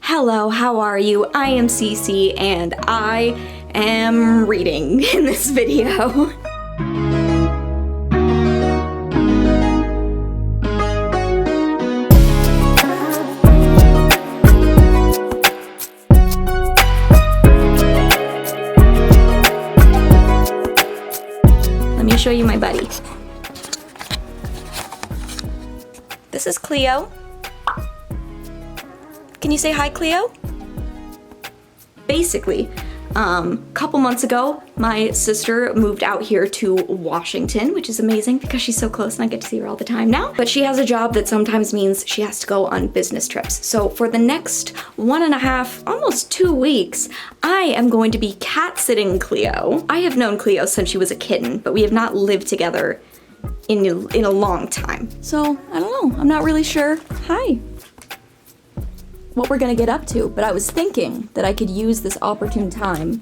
Hello, how are you? I am Cece and I am reading in this video. Let me show you my buddy. This is Cleo. Can you say hi, Cleo? Basically, a couple months ago, my sister moved out here to Washington, which is amazing because she's so close and I get to see her all the time now. But she has a job that sometimes means she has to go on business trips. So for the next 1.5, almost 2 weeks, I am going to be cat-sitting Cleo. I have known Cleo since she was a kitten, but we have not lived together in a long time. So, I don't know, I'm not really sure. Hi. What we're gonna get up to, but I was thinking that I could use this opportune time,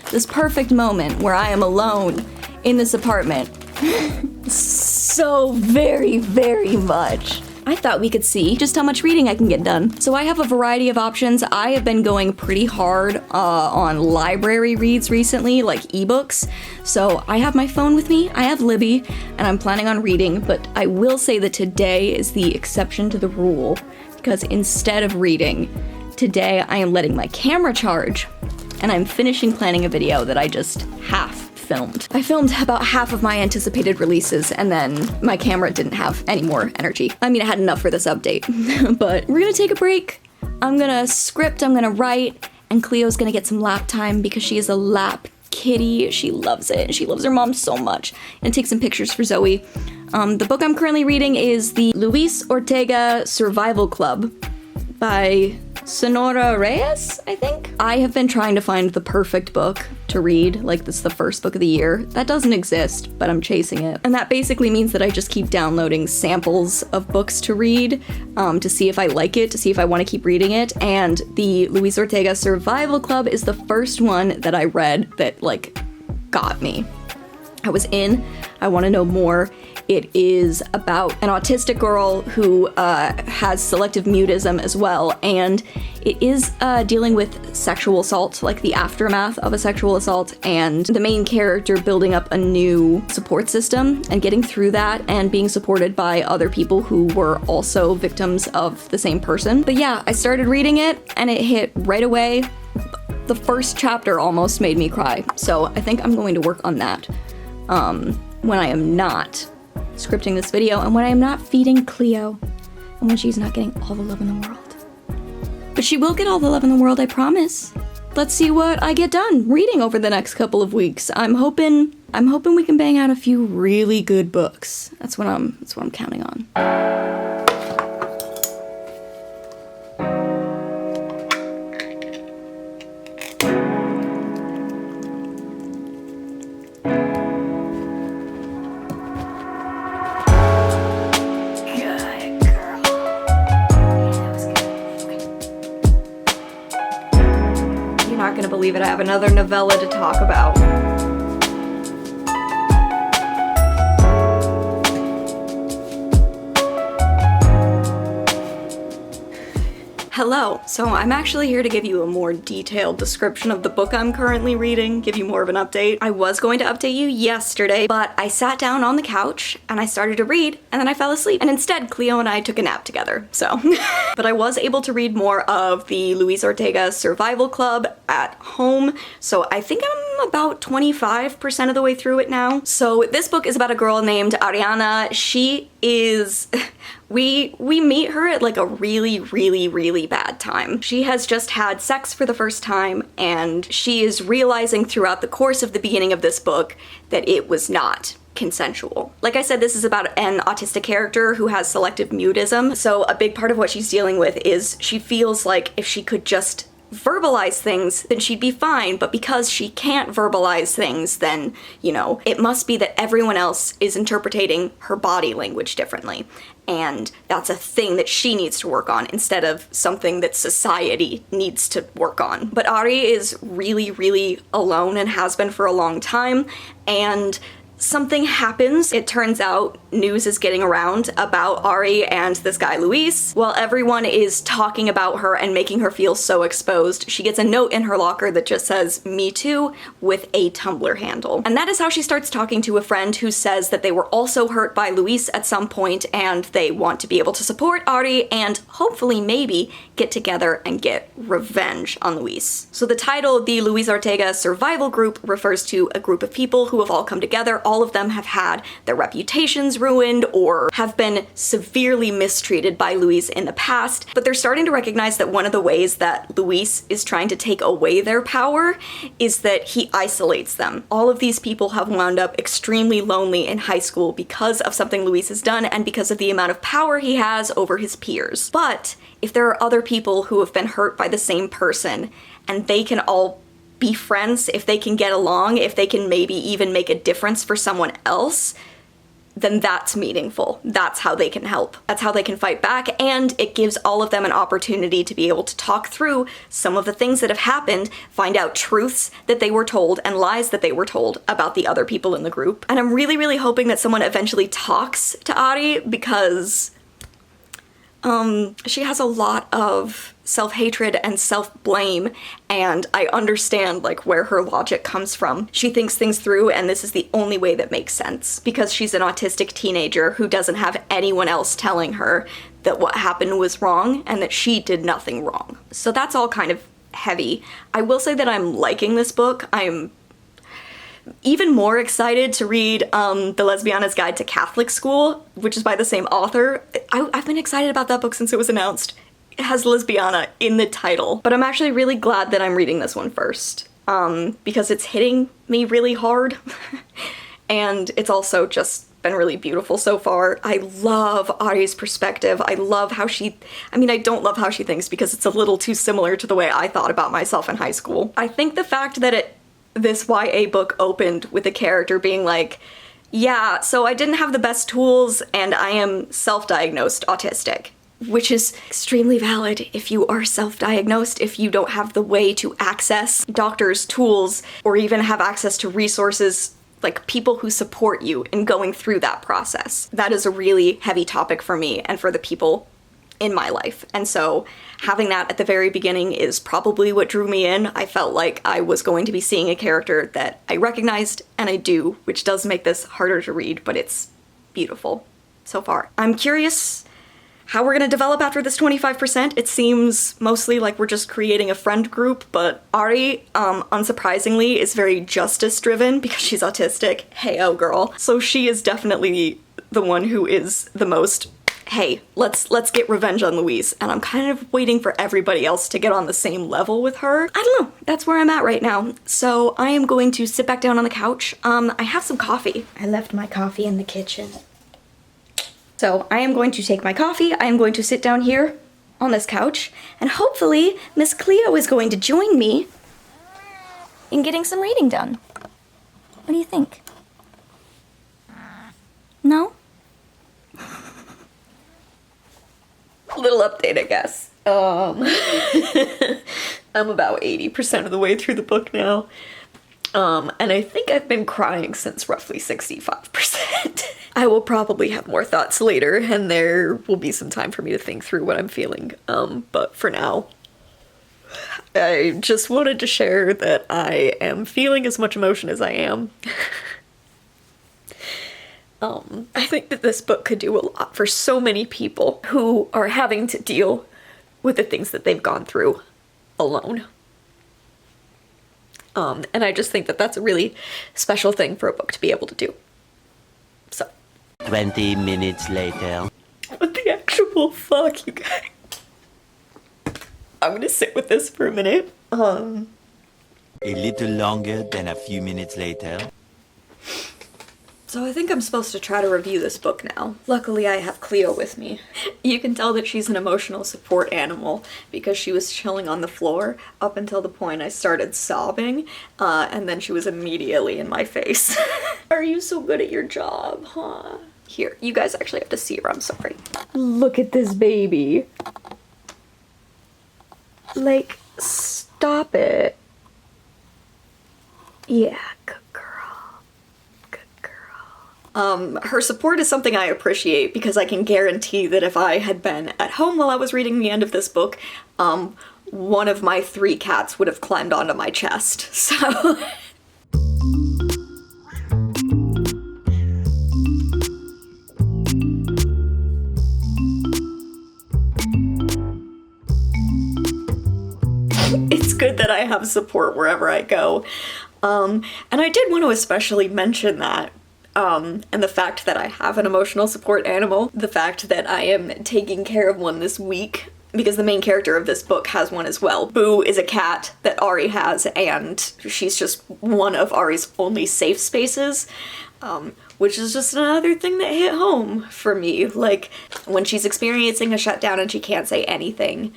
this perfect moment where I am alone in this apartment so very, very much. I thought we could see just how much reading I can get done. So I have a variety of options. I have been going pretty hard on library reads recently, like ebooks. So I have my phone with me, I have Libby, and I'm planning on reading, but I will say that today is the exception to the rule, because instead of reading, today I am letting my camera charge, and I'm finishing planning a video that I just half filmed. I filmed about half of my anticipated releases, and then my camera didn't have any more energy. I mean, I had enough for this update, but we're gonna take a break. I'm gonna script, I'm gonna write, and Cleo's gonna get some lap time because she is a lap kitty. She loves it, and she loves her mom so much. And take some pictures for Zoe. The book I'm currently reading is the Luis Ortega Survival Club by Sonora Reyes, I think? I have been trying to find the perfect book to read, like this is the first book of the year. That doesn't exist, but I'm chasing it. And that basically means that I just keep downloading samples of books to read, to see if I like it, to see if I want to keep reading it. And the Luis Ortega Survival Club is the first one that I read that, like, got me. I was in, I want to know more. It is about an autistic girl who has selective mutism as well, and it is dealing with sexual assault, like the aftermath of a sexual assault, and the main character building up a new support system and getting through that and being supported by other people who were also victims of the same person. But yeah, I started reading it and it hit right away. The first chapter almost made me cry, so I think I'm going to work on that when I am not scripting this video and when I am not feeding Cleo and when she's not getting all the love in the world. But she will get all the love in the world, I promise. Let's see what I get done reading over the next couple of weeks. I'm hoping we can bang out a few really good books. That's what I'm counting on. Not gonna believe it, I have another novella to talk about. Hello, so I'm actually here to give you a more detailed description of the book I'm currently reading, give you more of an update. I was going to update you yesterday, but I sat down on the couch and I started to read and then I fell asleep. And instead, Cleo and I took a nap together, so. But I was able to read more of the Luis Ortega Survival Club at home, so I think I'm about 25% of the way through it now. So this book is about a girl named Ariana. She is... We meet her at like a really, really, really bad time. She has just had sex for the first time, and she is realizing throughout the course of the beginning of this book that it was not consensual. Like I said, this is about an autistic character who has selective mutism, so a big part of what she's dealing with is she feels like if she could just verbalize things, then she'd be fine, but because she can't verbalize things, then, you know, it must be that everyone else is interpreting her body language differently. And that's a thing that she needs to work on instead of something that society needs to work on. But Ari is really, really alone and has been for a long time, and something happens. It turns out news is getting around about Ari and this guy Luis. While everyone is talking about her and making her feel so exposed, she gets a note in her locker that just says, "Me too," with a Tumblr handle. And that is how she starts talking to a friend who says that they were also hurt by Luis at some point and they want to be able to support Ari and hopefully maybe get together and get revenge on Luis. So the title, the Luis Ortega Survival Group, refers to a group of people who have all come together. All of them have had their reputations ruined or have been severely mistreated by Luis in the past, but they're starting to recognize that one of the ways that Luis is trying to take away their power is that he isolates them. All of these people have wound up extremely lonely in high school because of something Luis has done and because of the amount of power he has over his peers. But if there are other people who have been hurt by the same person and they can all be friends, if they can get along, if they can maybe even make a difference for someone else, then that's meaningful. That's how they can help. That's how they can fight back, and it gives all of them an opportunity to be able to talk through some of the things that have happened, find out truths that they were told and lies that they were told about the other people in the group. And I'm really, really hoping that someone eventually talks to Ari because she has a lot of self-hatred and self-blame, and I understand like where her logic comes from. She thinks things through, and this is the only way that makes sense because she's an autistic teenager who doesn't have anyone else telling her that what happened was wrong and that she did nothing wrong. So that's all kind of heavy. I will say that I'm liking this book. I'm even more excited to read The Lesbiana's Guide to Catholic School, which is by the same author. I've been excited about that book since it was announced. It has lesbiana in the title, but I'm actually really glad that I'm reading this one first, because it's hitting me really hard, and it's also just been really beautiful so far. I love Ari's perspective. I love how I don't love how she thinks because it's a little too similar to the way I thought about myself in high school. I think the fact that this YA book opened with a character being like, yeah, so I didn't have the best tools and I am self-diagnosed autistic, which is extremely valid if you are self-diagnosed, if you don't have the way to access doctors' tools or even have access to resources like people who support you in going through that process. That is a really heavy topic for me and for the people in my life. And so having that at the very beginning is probably what drew me in. I felt like I was going to be seeing a character that I recognized, and I do, which does make this harder to read, but it's beautiful so far. I'm curious how we're gonna develop after this 25%. It seems mostly like we're just creating a friend group, but Ari, unsurprisingly, is very justice-driven because she's autistic. Hey-oh, girl. So she is definitely the one who is the most, hey, let's get revenge on Luis, and I'm kind of waiting for everybody else to get on the same level with her. I don't know, that's where I'm at right now. So I am going to sit back down on the couch. I have some coffee. I left my coffee in the kitchen. So I am going to take my coffee, I am going to sit down here on this couch, and hopefully Miss Cleo is going to join me in getting some reading done. What do you think? No? Little update, I guess. I'm about 80% of the way through the book now. And I think I've been crying since roughly 65%. I will probably have more thoughts later, and there will be some time for me to think through what I'm feeling. But for now, I just wanted to share that I am feeling as much emotion as I am. I think that this book could do a lot for so many people who are having to deal with the things that they've gone through alone. And I just think that that's a really special thing for a book to be able to do. So. 20 minutes later. What the actual fuck, you guys? I'm gonna sit with this for a minute. A little longer than a few minutes later. So I think I'm supposed to try to review this book now. Luckily I have Cleo with me. You can tell that she's an emotional support animal because she was chilling on the floor up until the point I started sobbing, and then she was immediately in my face. Are you so good at your job, huh? Here, you guys actually have to see her, I'm sorry. Look at this baby. Like, stop it. Yeah, good girl. Good girl. Her support is something I appreciate because I can guarantee that if I had been at home while I was reading the end of this book, one of my 3 cats would have climbed onto my chest, so... It's good that I have support wherever I go. And I did want to especially mention that, and the fact that I have an emotional support animal, the fact that I am taking care of one this week, because the main character of this book has one as well. Boo is a cat that Ari has, and she's just one of Ari's only safe spaces, which is just another thing that hit home for me. Like, when she's experiencing a shutdown and she can't say anything,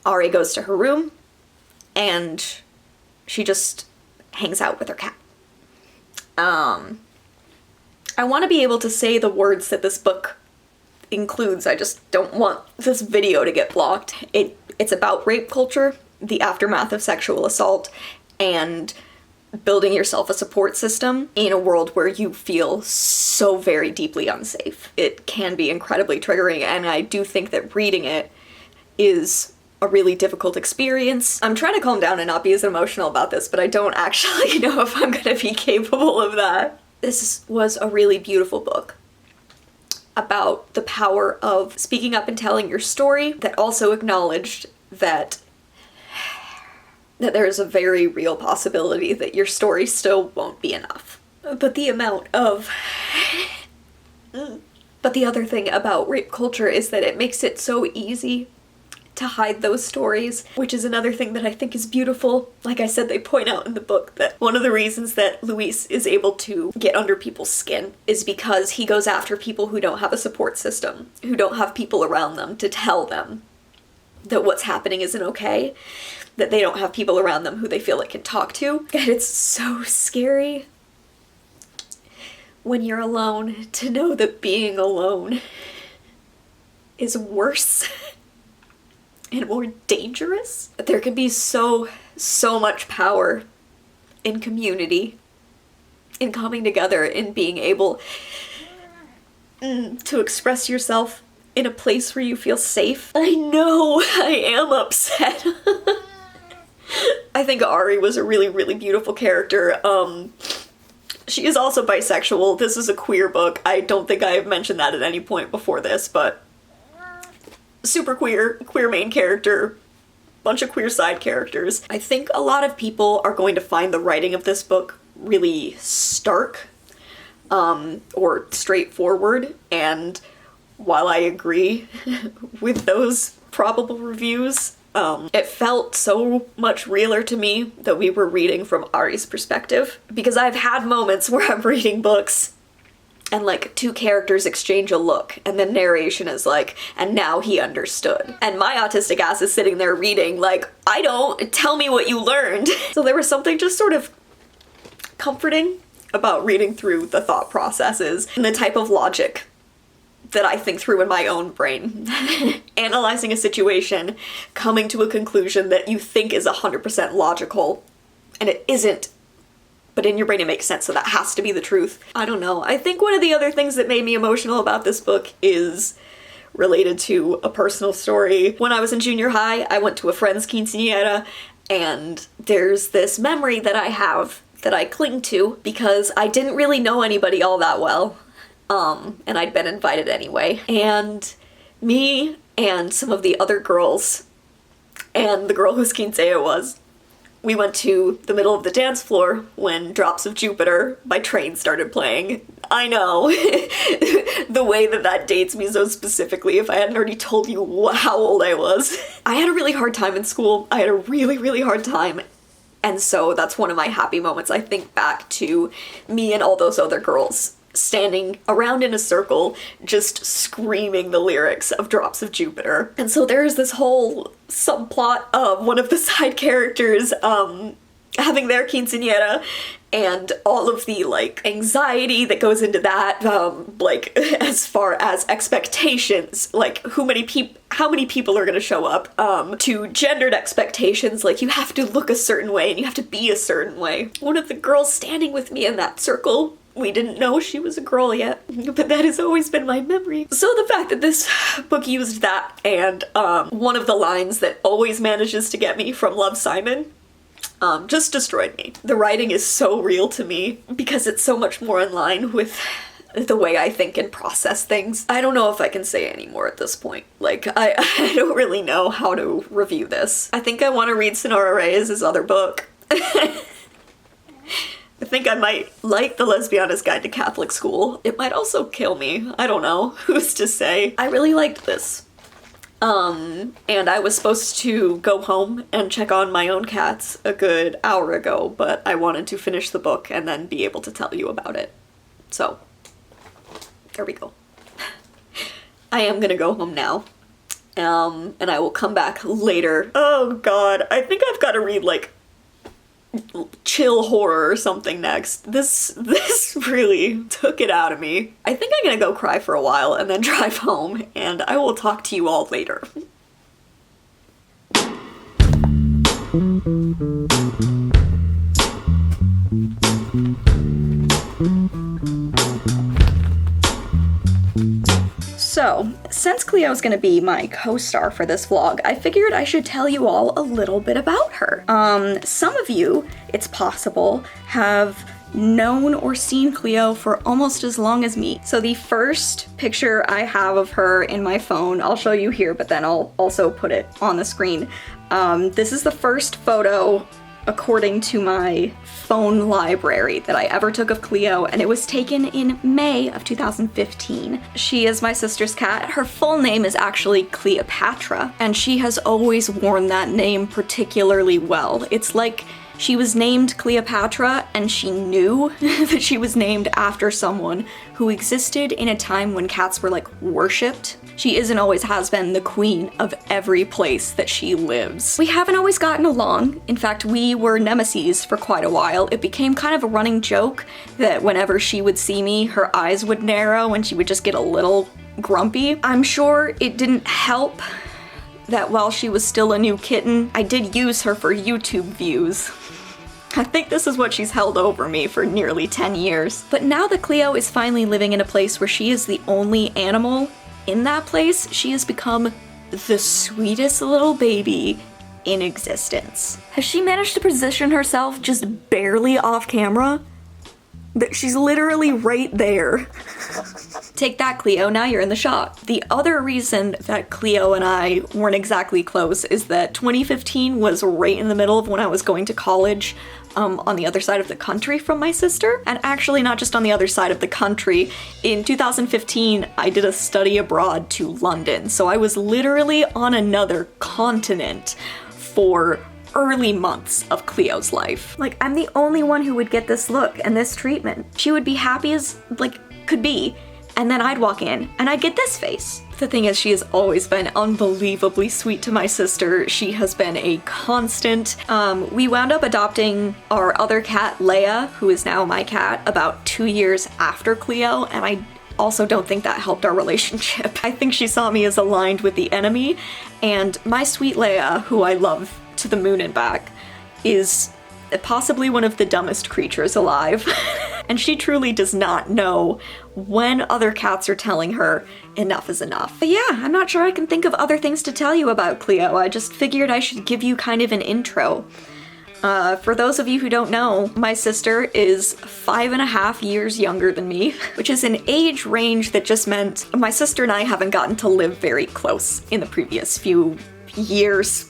Ari goes to her room, and she just hangs out with her cat. I want to be able to say the words that this book includes, I just don't want this video to get blocked. It's about rape culture, the aftermath of sexual assault, and building yourself a support system in a world where you feel so very deeply unsafe. It can be incredibly triggering, and I do think that reading it is a really difficult experience. I'm trying to calm down and not be as emotional about this, but I don't actually know if I'm gonna be capable of that. This was a really beautiful book about the power of speaking up and telling your story, that also acknowledged that there is a very real possibility that your story still won't be enough. But the other thing about rape culture is that it makes it so easy to hide those stories, which is another thing that I think is beautiful. Like I said, they point out in the book that one of the reasons that Luis is able to get under people's skin is because he goes after people who don't have a support system, who don't have people around them to tell them that what's happening isn't okay, that they don't have people around them who they feel like can talk to. And it's so scary when you're alone to know that being alone is worse and more dangerous. There can be so much power in community, in coming together, in being able to express yourself in a place where you feel safe. I know I am upset. I think Ari was a really, really beautiful character. She is also bisexual. This is a queer book. I don't think I have mentioned that at any point before this, but super queer main character, bunch of queer side characters. I think a lot of people are going to find the writing of this book really stark, or straightforward, and while I agree with those probable reviews, it felt so much realer to me that we were reading from Ari's perspective, because I've had moments where I'm reading books and like 2 characters exchange a look and the narration is like, and now he understood. And my autistic ass is sitting there reading like, I don't, tell me what you learned. So there was something just sort of comforting about reading through the thought processes and the type of logic that I think through in my own brain. Analyzing a situation, coming to a conclusion that you think is 100% logical, and it isn't, but in your brain it makes sense, so that has to be the truth. I don't know. I think one of the other things that made me emotional about this book is related to a personal story. When I was in junior high, I went to a friend's quinceañera, and there's this memory that I have that I cling to because I didn't really know anybody all that well. And I'd been invited anyway. And me and some of the other girls, and the girl whose quinceañera it was, we went to the middle of the dance floor when Drops of Jupiter by Train started playing. I know, the way that dates me so specifically, if I hadn't already told you how old I was. I had a really hard time in school. I had a really, really hard time. And so that's one of my happy moments. I think back to me and all those other girls standing around in a circle, just screaming the lyrics of Drops of Jupiter. And so there's this whole subplot of one of the side characters having their quinceañera and all of the like anxiety that goes into that, like as far as expectations, like how many people are gonna show up, to gendered expectations, like you have to look a certain way and you have to be a certain way. One of the girls standing with me in that circle We didn't know she was a girl yet, but that has always been my memory. So the fact that this book used that and one of the lines that always manages to get me from Love, Simon just destroyed me. The writing is so real to me because it's so much more in line with the way I think and process things. I don't know if I can say any more at this point. Like, I don't really know how to review this. I think I want to read Sonora Reyes' other book. I think I might like The Lesbiana's Guide to Catholic School. It might also kill me. I don't know. Who's to say? I really liked this. And I was supposed to go home and check on my own cats a good hour ago, but I wanted to finish the book and then be able to tell you about it. So, there we go. I am gonna go home now. And I will come back later. Oh god, I think I've got to read, like, chill horror or something next. This really took it out of me. I think I'm gonna go cry for a while and then drive home, and I will talk to you all later. So, since Cleo's gonna be my co-star for this vlog, I figured I should tell you all a little bit about her. Some of you, it's possible, have known or seen Cleo for almost as long as me. So the first picture I have of her in my phone, I'll show you here, but then I'll also put it on the screen. This is the first photo, according to my phone library, that I ever took of Cleo, and it was taken in May of 2015. She is my sister's cat. Her full name is actually Cleopatra, and she has always worn that name particularly well. It's like she was named Cleopatra and she knew that she was named after someone who existed in a time when cats were, like, worshipped. She is and always has been the queen of every place that she lives. We haven't always gotten along. In fact, we were nemesis for quite a while. It became kind of a running joke that whenever she would see me, her eyes would narrow and she would just get a little grumpy. I'm sure it didn't help that while she was still a new kitten, I did use her for YouTube views. I think this is what she's held over me for nearly 10 years. But now that Cleo is finally living in a place where she is the only animal in that place, she has become the sweetest little baby in existence. Has she managed to position herself just barely off camera? That she's literally right there. Take that, Cleo, now you're in the shot. The other reason that Cleo and I weren't exactly close is that 2015 was right in the middle of when I was going to college on the other side of the country from my sister. And actually not just on the other side of the country. In 2015, I did a study abroad to London. So I was literally on another continent for early months of Cleo's life. Like, I'm the only one who would get this look and this treatment. She would be happy as, like, could be, and then I'd walk in and I'd get this face. The thing is, she has always been unbelievably sweet to my sister. She has been a constant. We wound up adopting our other cat, Leia, who is now my cat, about 2 years after Cleo, and I also don't think that helped our relationship. I think she saw me as aligned with the enemy, and my sweet Leia, who I love to the moon and back, is possibly one of the dumbest creatures alive. And she truly does not know when other cats are telling her enough is enough. But yeah, I'm not sure I can think of other things to tell you about Cleo. I just figured I should give you kind of an intro. For those of you who don't know, my sister is 5.5 years younger than me, which is an age range that just meant my sister and I haven't gotten to live very close in the previous few years,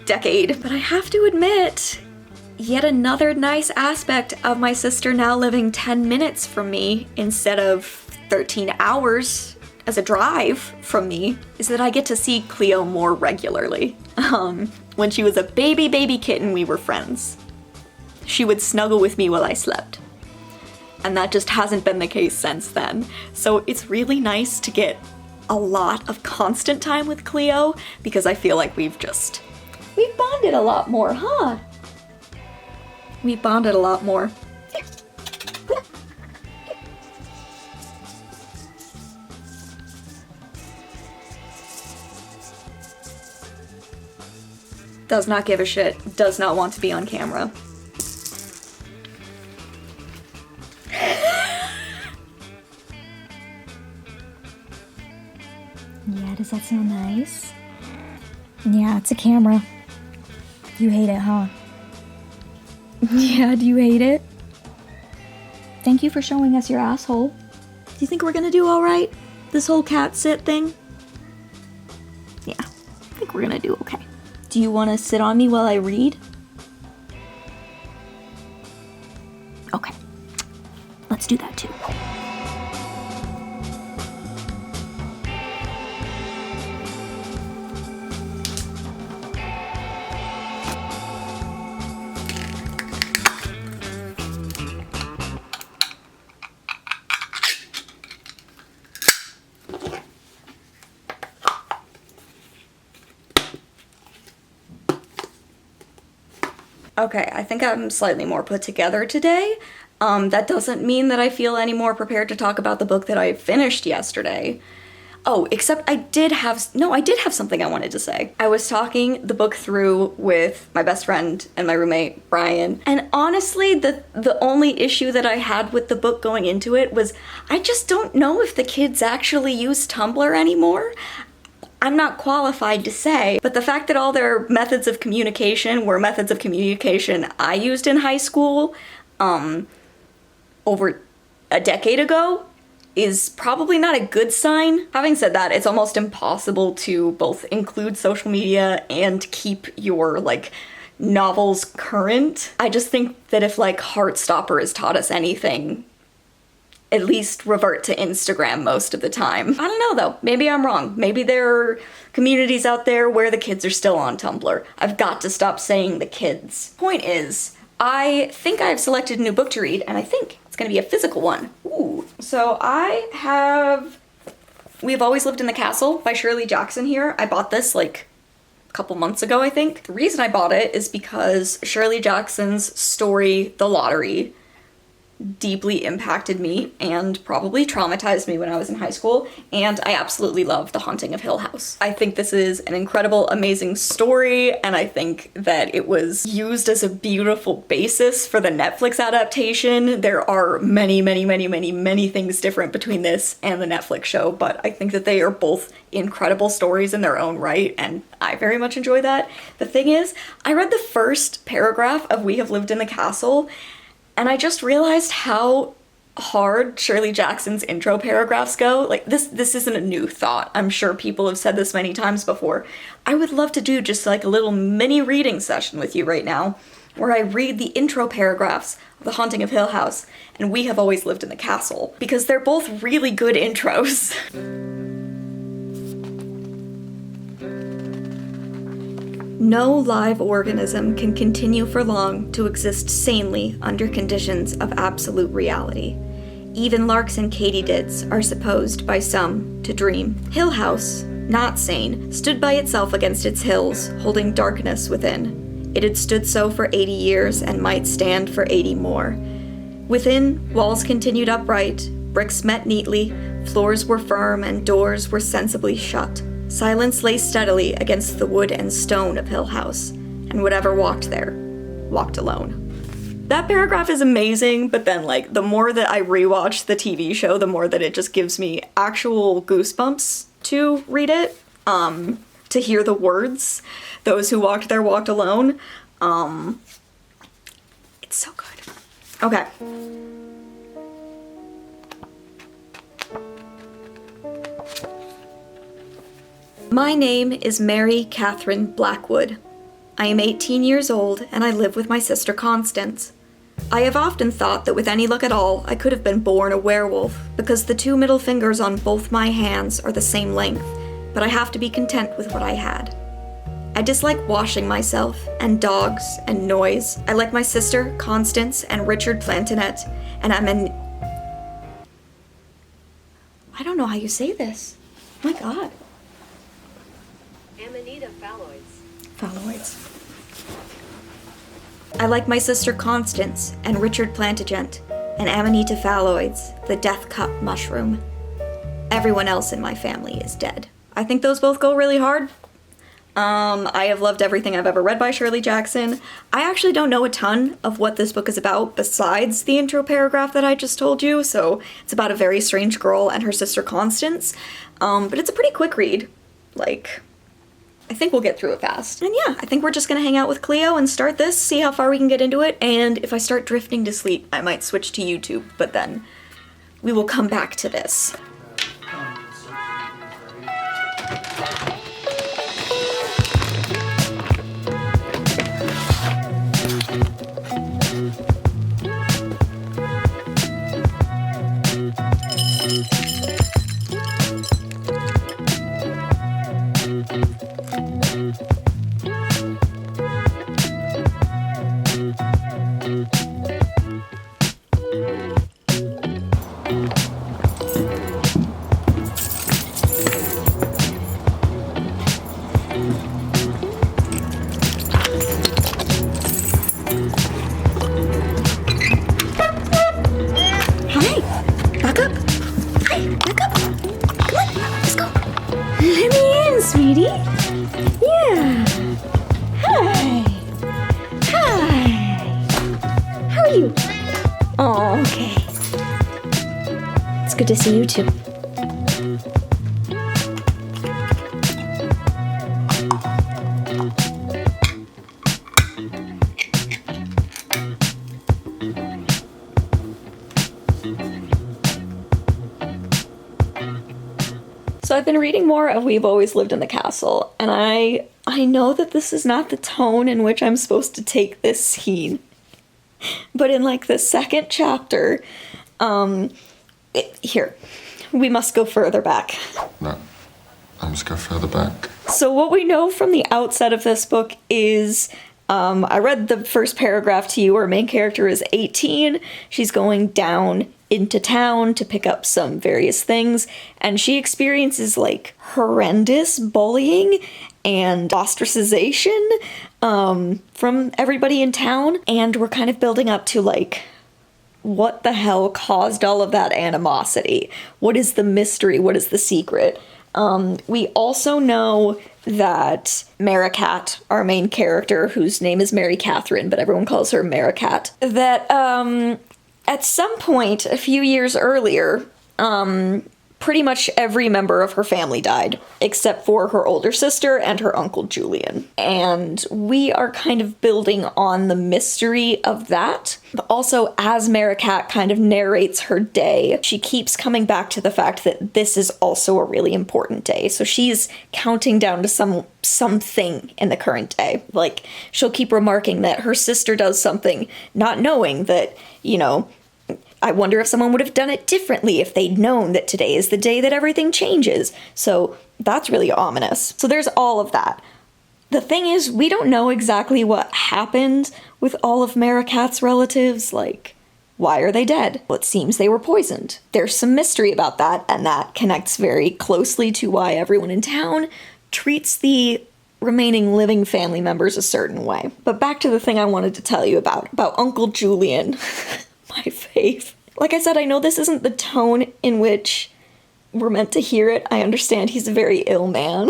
decade. But I have to admit, yet another nice aspect of my sister now living 10 minutes from me instead of 13 hours as a drive from me is that I get to see Cleo more regularly. When she was a baby kitten, we were friends. She would snuggle with me while I slept. And that just hasn't been the case since then. So it's really nice to get a lot of constant time with Cleo because I feel like we've bonded a lot more, huh? We bonded a lot more. Does not give a shit, does not want to be on camera. Does that sound nice? Yeah, it's a camera. You hate it, huh? Yeah, do you hate it? Thank you for showing us your asshole. Do you think we're gonna do all right? This whole cat sit thing? Yeah, I think we're gonna do okay. Do you want to sit on me while I read? Okay, let's do that too. Okay, I think I'm slightly more put together today. That doesn't mean that I feel any more prepared to talk about the book that I finished yesterday. Oh, except I did have something I wanted to say. I was talking the book through with my best friend and my roommate, Brian, and honestly, the only issue that I had with the book going into it was I just don't know if the kids actually use Tumblr anymore. I'm not qualified to say, but the fact that all their methods of communication were methods of communication I used in high school, over a decade ago, is probably not a good sign. Having said that, it's almost impossible to both include social media and keep your, novels current. I just think that if, Heartstopper has taught us anything, at least revert to Instagram most of the time. I don't know though, maybe I'm wrong. Maybe there are communities out there where the kids are still on Tumblr. I've got to stop saying the kids. Point is, I think I've selected a new book to read, and I think it's gonna be a physical one. Ooh. So I have We've Always Lived in the Castle by Shirley Jackson here. I bought this a couple months ago, I think. The reason I bought it is because Shirley Jackson's story, The Lottery, deeply impacted me and probably traumatized me when I was in high school, and I absolutely love The Haunting of Hill House. I think this is an incredible, amazing story, and I think that it was used as a beautiful basis for the Netflix adaptation. There are many, many, many, many, many things different between this and the Netflix show, but I think that they are both incredible stories in their own right, and I very much enjoy that. The thing is, I read the first paragraph of We Have Lived in the Castle, and I just realized how hard Shirley Jackson's intro paragraphs go. This isn't a new thought. I'm sure people have said this many times before. I would love to do just a little mini reading session with you right now, where I read the intro paragraphs of The Haunting of Hill House and We Have Always Lived in the Castle, because they're both really good intros. No live organism can continue for long to exist sanely under conditions of absolute reality. Even larks and katydids are supposed by some to dream. Hill House, not sane, stood by itself against its hills, holding darkness within. It had stood so for 80 years and might stand for 80 more. Within, walls continued upright, bricks met neatly, floors were firm, and doors were sensibly shut. Silence lay steadily against the wood and stone of Hill House, and whatever walked there, walked alone. That paragraph is amazing, but then, the more that I rewatch the TV show, the more that it just gives me actual goosebumps to read it, to hear the words. Those who walked there walked alone. It's so good. Okay. My name is Mary Catherine Blackwood. I am 18 years old, and I live with my sister Constance. I have often thought that with any luck at all, I could have been born a werewolf, because the two middle fingers on both my hands are the same length, but I have to be content with what I had. I dislike washing myself, and dogs, and noise. I like my sister, Constance, and Richard Plantanet, and I don't know how you say this. Oh my god. Amanita phalloids. Phalloids. I like my sister Constance and Richard Plantagenet and Amanita phalloids, the death cup mushroom. Everyone else in my family is dead. I think those both go really hard. I have loved everything I've ever read by Shirley Jackson. I actually don't know a ton of what this book is about besides the intro paragraph that I just told you, so it's about a very strange girl and her sister Constance. But it's a pretty quick read. Like, I think we'll get through it fast. And yeah, I think we're just gonna hang out with Cleo and start this, see how far we can get into it, and if I start drifting to sleep, I might switch to YouTube, but then we will come back to this. Sweetie? Yeah. Hi. Hi. How are you? Oh, okay. It's good to see you too. So I've been reading more of We've Always Lived in the Castle, and I know that this is not the tone in which I'm supposed to take this scene. But in like the second chapter, here, we must go further back. No, I must go further back. So what we know from the outset of this book is, I read the first paragraph to you. Our main character is 18. She's going down into town to pick up some various things, and she experiences like horrendous bullying and ostracization from everybody in town, and we're kind of building up to like, what the hell caused all of that animosity? What is the mystery? What is the secret? We also know that Maricat, our main character, whose name is Mary Catherine, but everyone calls her Maricat, that at some point a few years earlier, pretty much every member of her family died, except for her older sister and her uncle Julian. And we are kind of building on the mystery of that. But also, as Maricat kind of narrates her day, she keeps coming back to the fact that this is also a really important day. So she's counting down to something in the current day. Like, she'll keep remarking that her sister does something, not knowing that, you know, I wonder if someone would have done it differently if they'd known that today is the day that everything changes. So that's really ominous. So there's all of that. The thing is, we don't know exactly what happened with all of Maricat's relatives. Like, why are they dead? Well, it seems they were poisoned. There's some mystery about that, and that connects very closely to why everyone in town treats the remaining living family members a certain way. But back to the thing I wanted to tell you about Uncle Julian. My fave. Like I said, I know this isn't the tone in which we're meant to hear it. I understand he's a very ill man.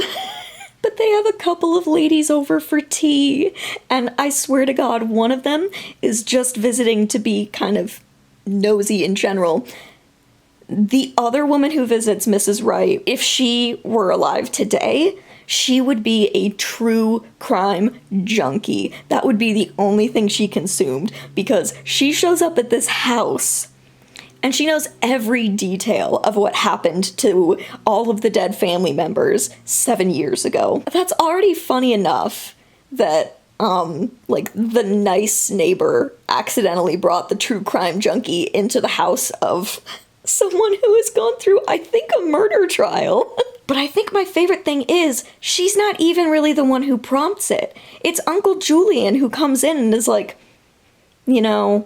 But they have a couple of ladies over for tea, and I swear to God, one of them is just visiting to be kind of nosy in general. The other woman who visits Mrs. Wright, if she were alive today, she would be a true crime junkie. That would be the only thing she consumed, because she shows up at this house and she knows every detail of what happened to all of the dead family members 7 years ago. That's already funny enough that, like, the nice neighbor accidentally brought the true crime junkie into the house of someone who has gone through, I think, a murder trial. But I think my favorite thing is, she's not even really the one who prompts it. It's Uncle Julian who comes in and is like, you know,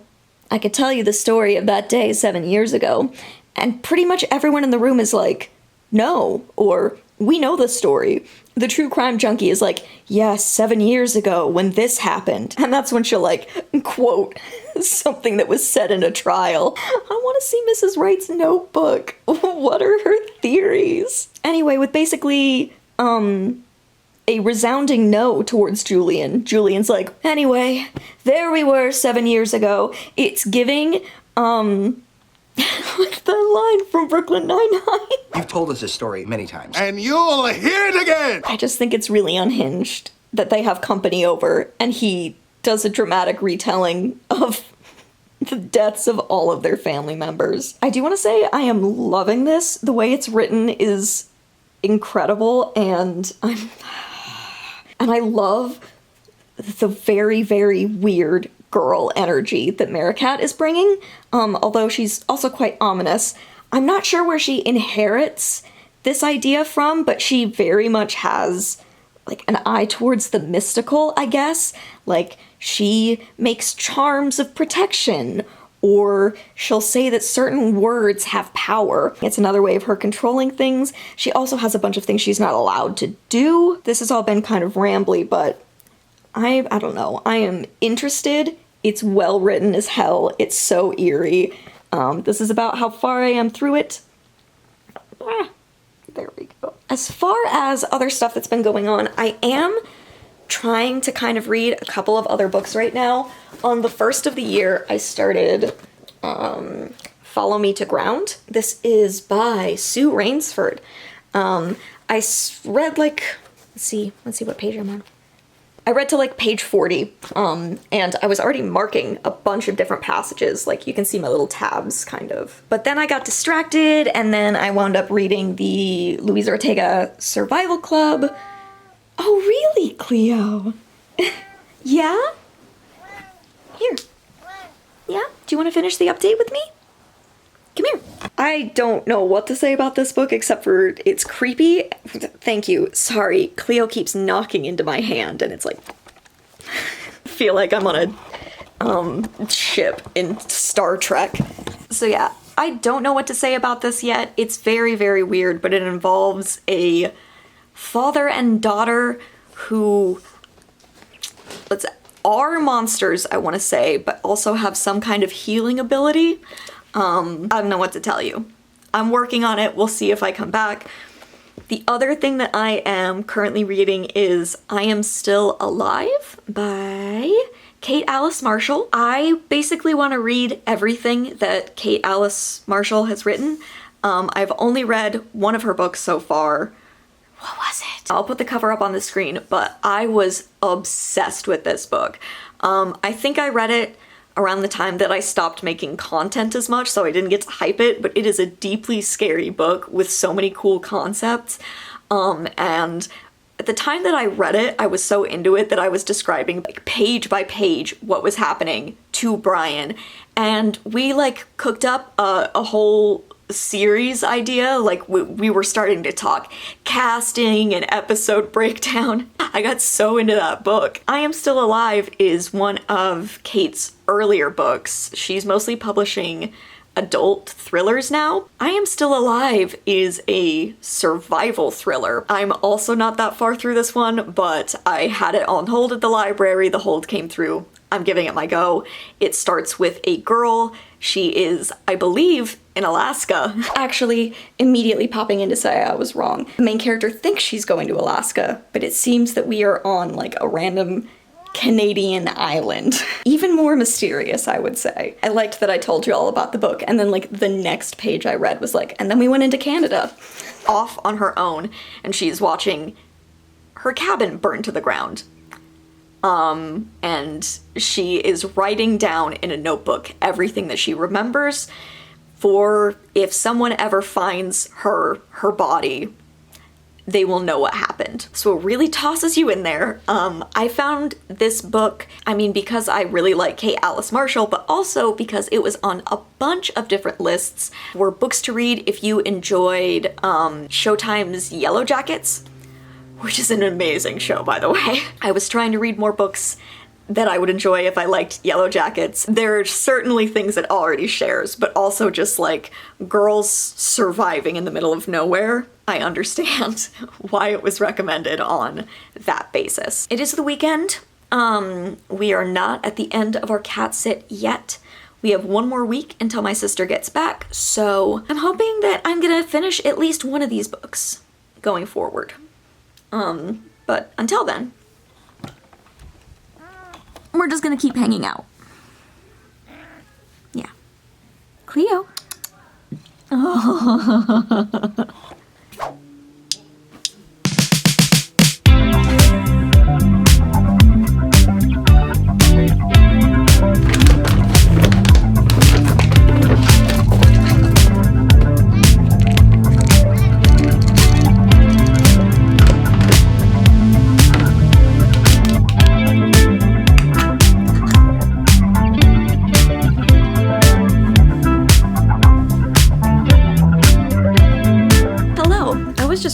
I could tell you the story of that day 7 years ago. And pretty much everyone in the room is like, no, or we know the story. The true crime junkie is like, yes, 7 years ago when this happened. And that's when she'll like quote something that was said in a trial. I want to see Mrs. Wright's notebook. What are her theories? Anyway, with basically, a resounding no towards Julian. Julian's like, anyway, there we were 7 years ago. It's giving, Like the line from Brooklyn Nine-Nine. You've told us this story many times. And you'll hear it again! I just think it's really unhinged that they have company over and he does a dramatic retelling of the deaths of all of their family members. I do want to say I am loving this. The way it's written is incredible, and I love the very, very weird girl energy that Maricat is bringing, although she's also quite ominous. I'm not sure where she inherits this idea from, but she very much has like an eye towards the mystical, I guess. Like, she makes charms of protection, or she'll say that certain words have power. It's another way of her controlling things. She also has a bunch of things she's not allowed to do. This has all been kind of rambly, but I don't know. I am interested. It's well written as hell. It's so eerie. This is about how far I am through it. There we go. As far as other stuff that's been going on, I am trying to kind of read a couple of other books right now. On the first of the year, I started Follow Me to Ground. This is by Sue Rainsford. I read like, let's see what page I'm on. I read to like page 40, and I was already marking a bunch of different passages, like you can see my little tabs, kind of. But then I got distracted, and then I wound up reading the Louise Ortega Survival Club. Oh, really, Cleo? Yeah? Here. Yeah? Do you want to finish the update with me? Come here. I don't know what to say about this book except for it's creepy. Thank you. Sorry, Cleo keeps knocking into my hand and it's like... I feel like I'm on a ship in Star Trek. So yeah, I don't know what to say about this yet. It's very, very weird, but it involves a father and daughter who are monsters, I want to say, but also have some kind of healing ability. I don't know what to tell you. I'm working on it. We'll see if I come back. The other thing that I am currently reading is I Am Still Alive by Kate Alice Marshall. I basically want to read everything that Kate Alice Marshall has written. I've only read one of her books so far. What was it? I'll put the cover up on the screen, but I was obsessed with this book. I think I read it around the time that I stopped making content as much, so I didn't get to hype it, but it is a deeply scary book with so many cool concepts. And at the time that I read it, I was so into it that I was describing like page by page what was happening to Brian. And we like cooked up a whole series idea. Like we were starting to talk casting and episode breakdown. I got so into that book. I Am Still Alive is one of Kate's earlier books. She's mostly publishing adult thrillers now. I Am Still Alive is a survival thriller. I'm also not that far through this one, but I had it on hold at the library. The hold came through. I'm giving it my go. It starts with a girl. She is, I believe, in Alaska. Actually, immediately popping in to say I was wrong. The main character thinks she's going to Alaska, but it seems that we are on like a random Canadian island. Even more mysterious, I would say. I liked that I told you all about the book, and then like the next page I read was like, and then we went into Canada. Off on her own, and she's watching her cabin burn to the ground. And she is writing down in a notebook everything that she remembers for if someone ever finds her body, they will know what happened. So it really tosses you in there. I found this book, I mean, because I really like Kate Alice Marshall, but also because it was on a bunch of different lists for books to read if you enjoyed Showtime's Yellow Jackets, which is an amazing show, by the way. I was trying to read more books that I would enjoy if I liked Yellow Jackets. There are certainly things it already shares, but also just like girls surviving in the middle of nowhere. I understand why it was recommended on that basis. It is the weekend. We are not at the end of our cat sit yet. We have one more week until my sister gets back, so I'm hoping that I'm gonna finish at least one of these books going forward. But until then, we're just gonna keep hanging out. Yeah. Cleo,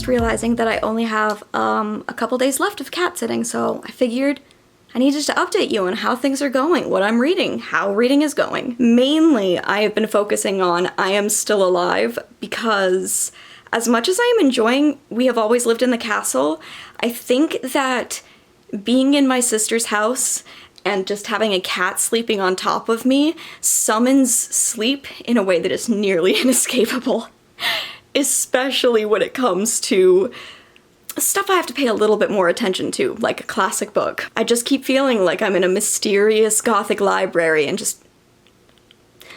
Realizing that I only have a couple days left of cat sitting, so I figured I needed to update you on how things are going, what I'm reading, how reading is going. Mainly, I have been focusing on I Am Still Alive because as much as I am enjoying We Have Always Lived in the Castle, I think that being in my sister's house and just having a cat sleeping on top of me summons sleep in a way that is nearly inescapable. Especially when it comes to stuff I have to pay a little bit more attention to, like a classic book. I just keep feeling like I'm in a mysterious gothic library and just...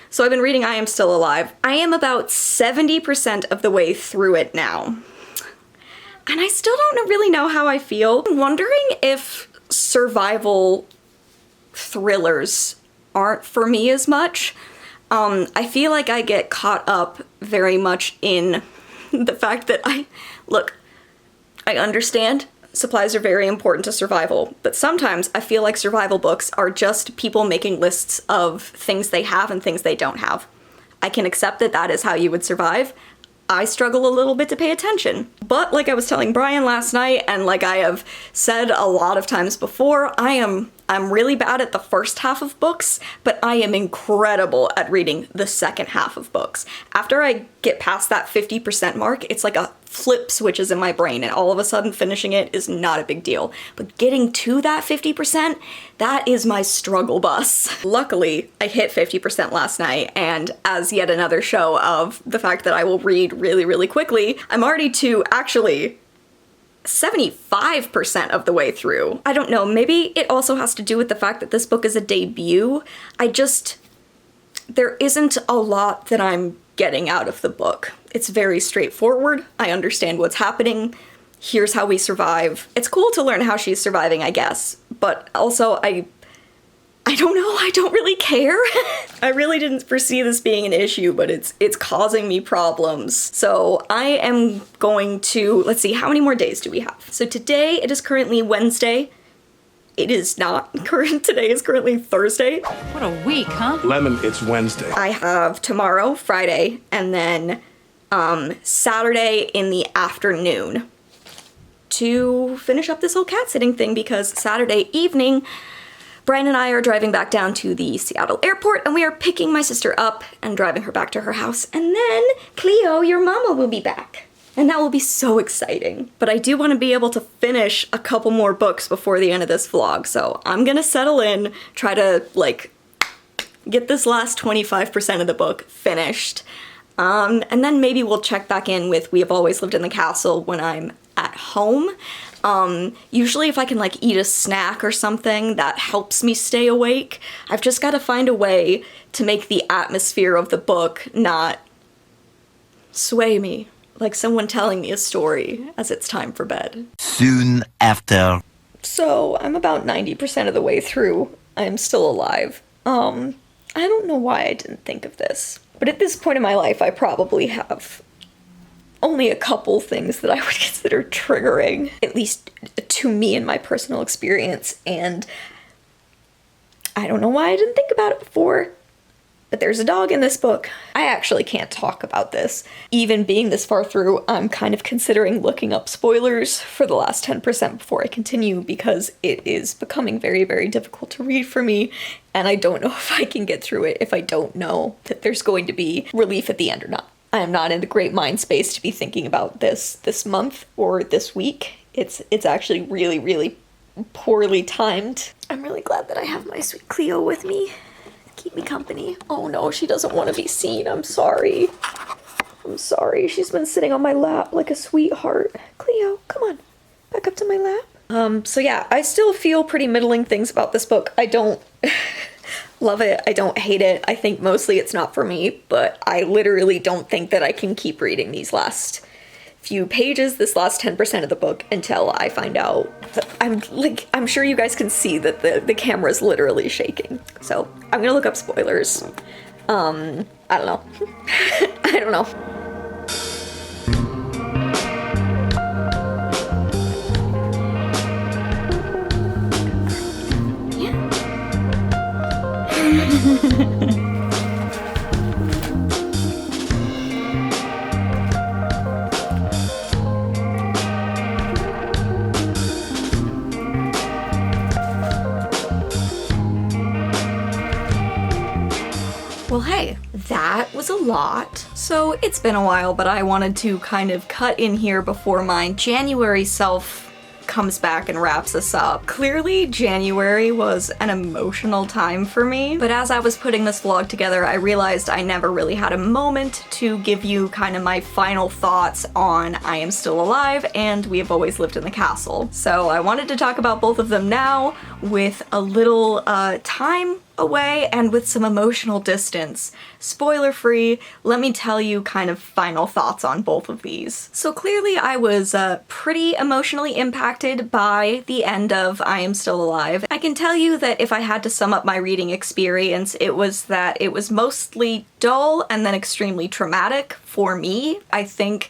So I've been reading I Am Still Alive. I am about 70% of the way through it now. And I still don't really know how I feel. I'm wondering if survival thrillers aren't for me as much. I feel like I get caught up very much in the fact that I understand supplies are very important to survival, but sometimes I feel like survival books are just people making lists of things they have and things they don't have. I can accept that that is how you would survive. I struggle a little bit to pay attention. But like I was telling Brian last night, and like I have said a lot of times before, I'm really bad at the first half of books, but I am incredible at reading the second half of books. After I get past that 50% mark, it's like a flip switches in my brain, and all of a sudden finishing it is not a big deal. But getting to that 50%, that is my struggle bus. Luckily, I hit 50% last night, and as yet another show of the fact that I will read really, really quickly, I'm already to actually 75% of the way through. I don't know, maybe it also has to do with the fact that this book is a debut. There isn't a lot that I'm getting out of the book. It's very straightforward. I understand what's happening. Here's how we survive. It's cool to learn how she's surviving, I guess, but also I don't know, I don't really care. I really didn't foresee this being an issue, but it's causing me problems. So I am going to, let's see, how many more days do we have? So today, it is currently Wednesday. It is not current, today is currently Thursday. What a week, huh? Lemon, it's Wednesday. I have tomorrow, Friday, and then Saturday in the afternoon to finish up this whole cat sitting thing, because Saturday evening, Brian and I are driving back down to the Seattle airport, and we are picking my sister up and driving her back to her house. And then Cleo, your mama, will be back. And that will be so exciting. But I do want to be able to finish a couple more books before the end of this vlog, so I'm gonna settle in, try to, like, get this last 25% of the book finished. And then maybe we'll check back in with We Have Always Lived in the Castle when I'm at home. Usually if I can, like, eat a snack or something, that helps me stay awake. I've just got to find a way to make the atmosphere of the book not sway me, like someone telling me a story as it's time for bed. Soon after. So I'm about 90% of the way through. I'm still alive. I don't know why I didn't think of this, but at this point in my life, I probably have only a couple things that I would consider triggering, at least to me in my personal experience, and I don't know why I didn't think about it before. But there's a dog in this book. I actually can't talk about this. Even being this far through, I'm kind of considering looking up spoilers for the last 10% before I continue, because it is becoming very, very difficult to read for me, and I don't know if I can get through it if I don't know that there's going to be relief at the end or not. I am not in a great mind space to be thinking about this month or this week. It's actually really, really poorly timed. I'm really glad that I have my sweet Cleo with me. Keep me company. Oh no, she doesn't want to be seen. I'm sorry. I'm sorry. She's been sitting on my lap like a sweetheart. Cleo, come on. Back up to my lap. So yeah, I still feel pretty middling things about this book. I don't Love it. I don't hate it. I think mostly it's not for me, but I literally don't think that I can keep reading these last few pages, this last 10% of the book, until I find out. I'm sure you guys can see that the camera's literally shaking. So I'm gonna look up spoilers. I don't know. I don't know. Well, hey, that was a lot. So it's been a while, but I wanted to kind of cut in here before my January self comes back and wraps us up. Clearly, January was an emotional time for me, but as I was putting this vlog together, I realized I never really had a moment to give you kind of my final thoughts on I Am Still Alive and We Have Always Lived in the Castle. So I wanted to talk about both of them now with a little time away and with some emotional distance. Spoiler free, let me tell you kind of final thoughts on both of these. So clearly I was pretty emotionally impacted by the end of I Am Still Alive. I can tell you that if I had to sum up my reading experience, it was that it was mostly dull and then extremely traumatic for me. I think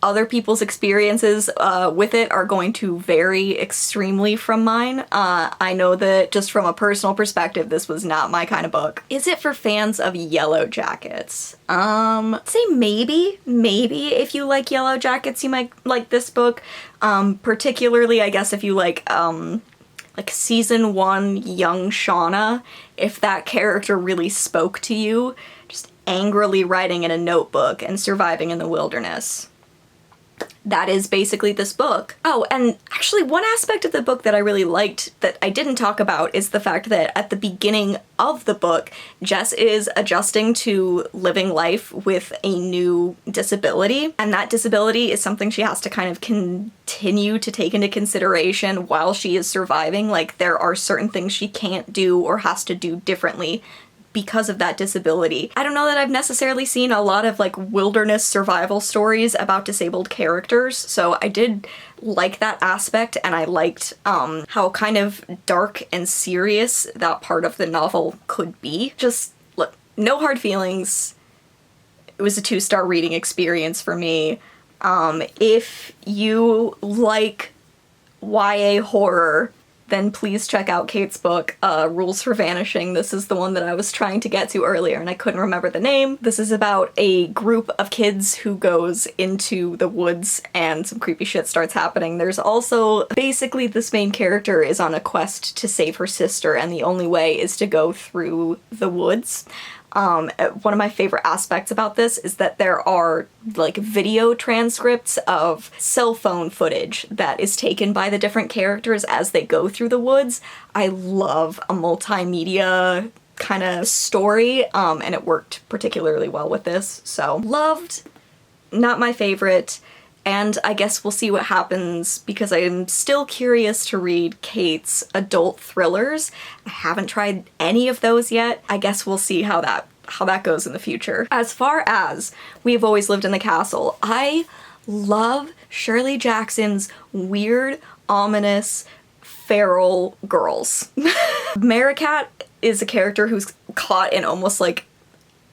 other people's experiences with it are going to vary extremely from mine. I know that just from a personal perspective, this was not my kind of book. Is it for fans of Yellow Jackets? I'd say maybe if you like Yellow Jackets, you might like this book. Particularly, I guess, if you like season 1 young Shauna, if that character really spoke to you, just angrily writing in a notebook and surviving in the wilderness. That is basically this book. Oh, and actually one aspect of the book that I really liked that I didn't talk about is the fact that at the beginning of the book, Jess is adjusting to living life with a new disability, and that disability is something she has to kind of continue to take into consideration while she is surviving. Like, there are certain things she can't do or has to do differently because of that disability. I don't know that I've necessarily seen a lot of like wilderness survival stories about disabled characters, so I did like that aspect, and I liked how kind of dark and serious that part of the novel could be. Just, look, no hard feelings. It was a 2-star reading experience for me. If you like YA horror, then please check out Kate's book, Rules for Vanishing. This is the one that I was trying to get to earlier and I couldn't remember the name. This is about a group of kids who goes into the woods and some creepy shit starts happening. There's also, basically this main character is on a quest to save her sister, and the only way is to go through the woods. One of my favorite aspects about this is that there are like video transcripts of cell phone footage that is taken by the different characters as they go through the woods. I love a multimedia kind of story, and it worked particularly well with this. So loved, not my favorite. And I guess we'll see what happens because I am still curious to read Kate's adult thrillers. I haven't tried any of those yet. I guess we'll see how that goes in the future. As far as We've Always Lived in the Castle, I love Shirley Jackson's weird, ominous, feral girls. Maricat is a character who's caught in almost like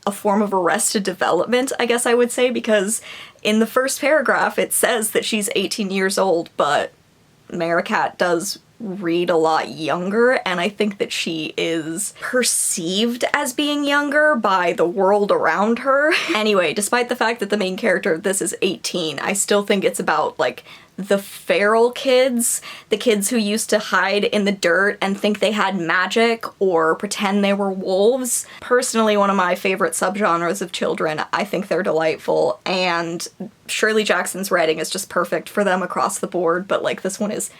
a form of arrested development, I guess I would say, because in the first paragraph it says that she's 18 years old, but Maricat does read a lot younger, and I think that she is perceived as being younger by the world around her. Anyway, despite the fact that the main character of this is 18, I still think it's about, like, the feral kids, the kids who used to hide in the dirt and think they had magic or pretend they were wolves. Personally, one of my favorite subgenres of children. I think they're delightful, and Shirley Jackson's writing is just perfect for them across the board, but like this one is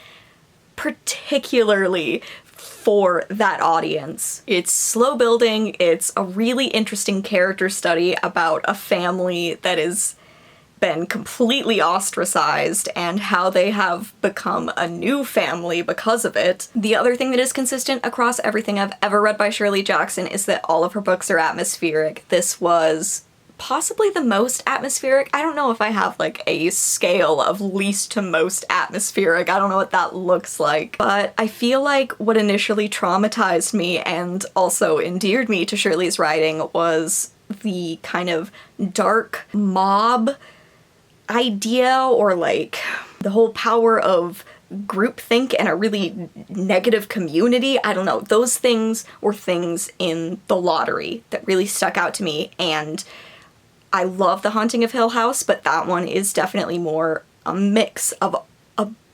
particularly for that audience. It's slow building, it's a really interesting character study about a family that is been completely ostracized and how they have become a new family because of it. The other thing that is consistent across everything I've ever read by Shirley Jackson is that all of her books are atmospheric. This was possibly the most atmospheric. I don't know if I have like a scale of least to most atmospheric. I don't know what that looks like. But I feel like what initially traumatized me and also endeared me to Shirley's writing was the kind of dark mob idea, or like the whole power of groupthink and a really negative community. I don't know. Those things were things in The Lottery that really stuck out to me, and I love The Haunting of Hill House, but that one is definitely more a mix of a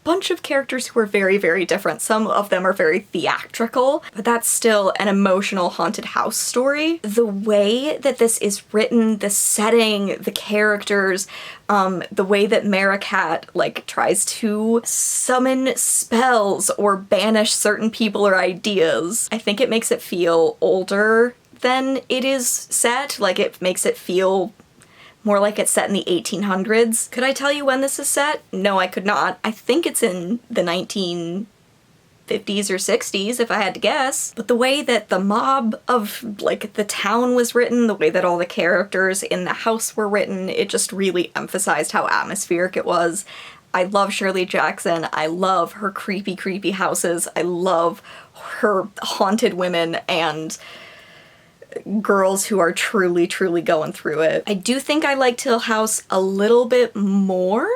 bunch of characters who are very, very different. Some of them are very theatrical, but that's still an emotional haunted house story. The way that this is written, the setting, the characters, the way that Maricat like tries to summon spells or banish certain people or ideas, I think it makes it feel older than it is set. Like, it makes it feel more like it's set in the 1800s. Could I tell you when this is set? No, I could not. I think it's in the 1950s or 60s, if I had to guess. But the way that the mob of, like, the town was written, the way that all the characters in the house were written, it just really emphasized how atmospheric it was. I love Shirley Jackson. I love her creepy, creepy houses. I love her haunted women and girls who are truly, truly going through it. I do think I liked Hill House a little bit more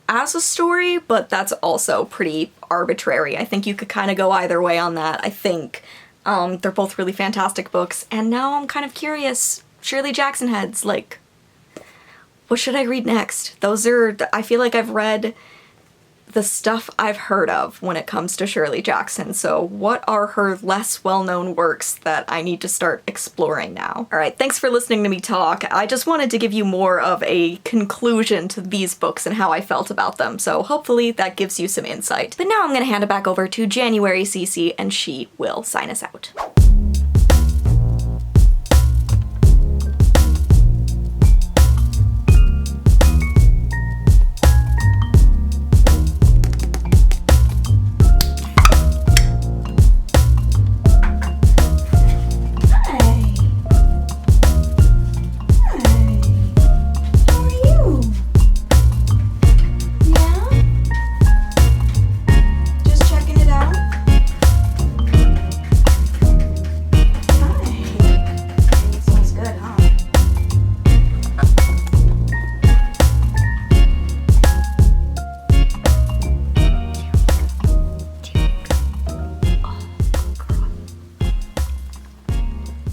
as a story, but that's also pretty arbitrary. I think you could kind of go either way on that. I think they're both really fantastic books, and now I'm kind of curious, Shirley Jackson heads, like, what should I read next? I feel like I've read the stuff I've heard of when it comes to Shirley Jackson, so what are her less well-known works that I need to start exploring now? Alright, thanks for listening to me talk. I just wanted to give you more of a conclusion to these books and how I felt about them, so hopefully that gives you some insight. But now I'm gonna hand it back over to DesignedByCece, and she will sign us out.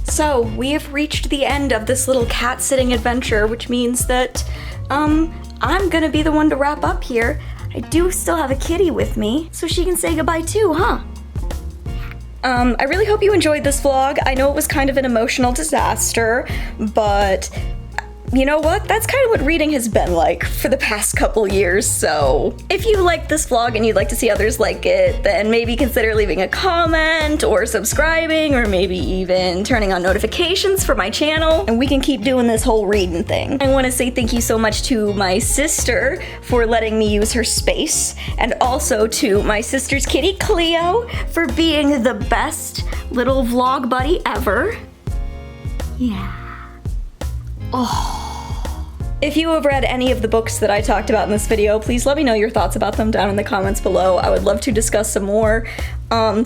So, we have reached the end of this little cat-sitting adventure, which means that, I'm gonna be the one to wrap up here. I do still have a kitty with me, so she can say goodbye too, huh? I really hope you enjoyed this vlog. I know it was kind of an emotional disaster, but you know what? That's kind of what reading has been like for the past couple years, so if you liked this vlog and you'd like to see others like it, then maybe consider leaving a comment or subscribing or maybe even turning on notifications for my channel, and we can keep doing this whole reading thing. I want to say thank you so much to my sister for letting me use her space, and also to my sister's kitty, Cleo, for being the best little vlog buddy ever. Yeah. Oh. If you have read any of the books that I talked about in this video, please let me know your thoughts about them down in the comments below. I would love to discuss some more. Well,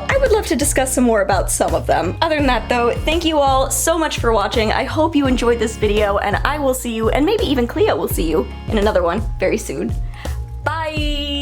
I would love to discuss some more about some of them. Other than that though, thank you all so much for watching. I hope you enjoyed this video, and I will see you, and maybe even Cleo will see you, in another one very soon. Bye!